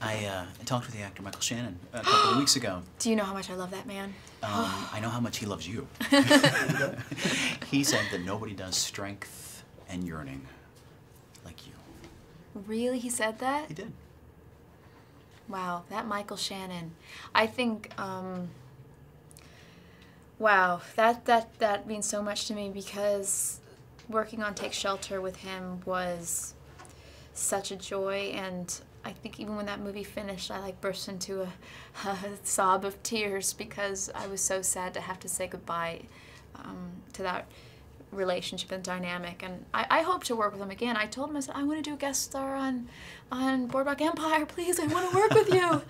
I talked with the actor Michael Shannon a couple of weeks ago. Do you know how much I love that man? I know how much he loves you. He said that nobody does strength and yearning like you. Really? He said that? He did. Wow, that Michael Shannon. I think, wow, that means so much to me because working on Take Shelter with him was such a joy, and I think even when that movie finished, I like burst into a sob of tears because I was so sad to have to say goodbye to that relationship and dynamic. And I hope to work with him again. I told him, I said, I want to do a guest star on Boardwalk Empire, please, I want to work with you.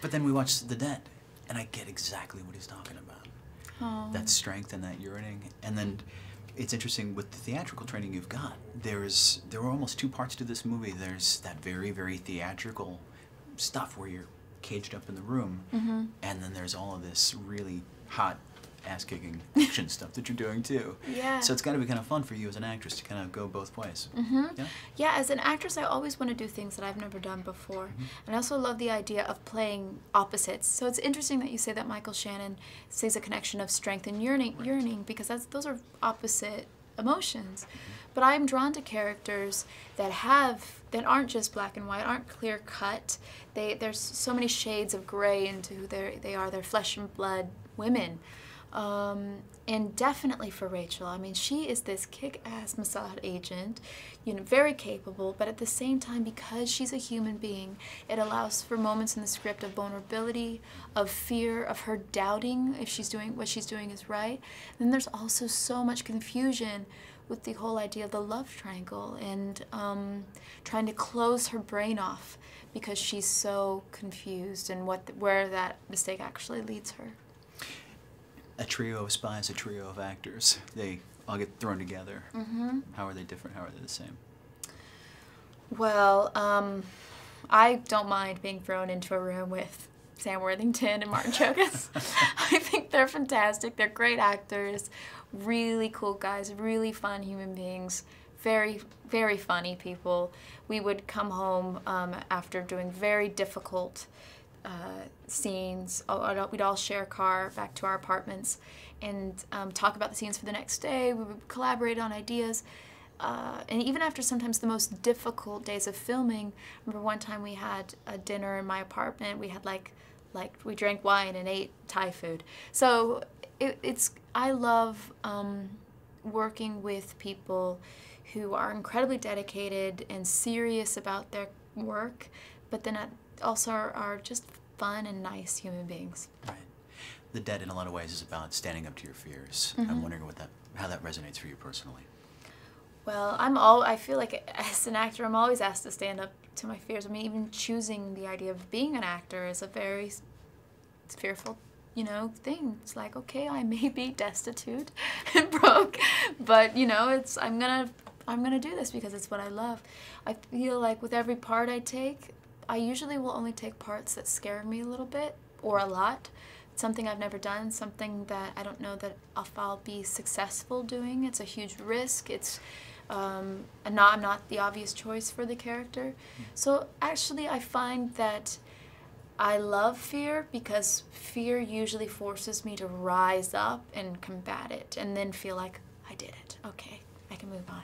But then we watched The Dead, and I get exactly what he's talking about. Oh. That strength and that yearning. And then it's interesting with the theatrical training you've got. There were almost two parts to this movie. There's that very, very theatrical stuff where you're caged up in the room, and then there's all of this really hot ass-kicking action stuff that you're doing too. Yeah. So it's got to be kind of fun for you as an actress to kind of go both ways. Yeah? Yeah, as an actress, I always want to do things that I've never done before. And I also love the idea of playing opposites. So it's interesting that you say that Michael Shannon says a connection of strength and yearning because those are opposite emotions. But I'm drawn to characters that aren't just black and white, aren't clear cut. There's so many shades of gray into who they are. They're flesh and blood women. And definitely for Rachel, I mean, she is this kick-ass Mossad agent, you know, very capable, but at the same time, because she's a human being, it allows for moments in the script of vulnerability, of fear, of her doubting if what she's doing is right. And then there's also so much confusion with the whole idea of the love triangle and trying to close her brain off because she's so confused and where that mistake actually leads her. A trio of spies, a trio of actors. They all get thrown together. How are they different? How are they the same? Well, I don't mind being thrown into a room with Sam Worthington and Martin Chokas. I think they're fantastic. They're great actors, really cool guys, really fun human beings, very, very funny people. We would come home after doing very difficult scenes. We'd all share a car back to our apartments and talk about the scenes for the next day. We would collaborate on ideas. And even after sometimes the most difficult days of filming, I remember one time we had a dinner in my apartment. We had we drank wine and ate Thai food. So I love working with people who are incredibly dedicated and serious about their work, but then also are just fun and nice human beings. Right. The Dead, in a lot of ways, is about standing up to your fears. I'm wondering how that resonates for you personally. Well, I feel like as an actor, I'm always asked to stand up to my fears. I mean, even choosing the idea of being an actor is a very fearful, you know, thing. It's like, okay, I may be destitute and broke, but you know, I'm gonna do this because it's what I love. I feel like with every part I take, I usually will only take parts that scare me a little bit or a lot. Something I've never done, something that I don't know that if I'll be successful doing. It's a huge risk. I'm not the obvious choice for the character. So actually I find that I love fear because fear usually forces me to rise up and combat it and then feel like I did it. Okay, I can move on.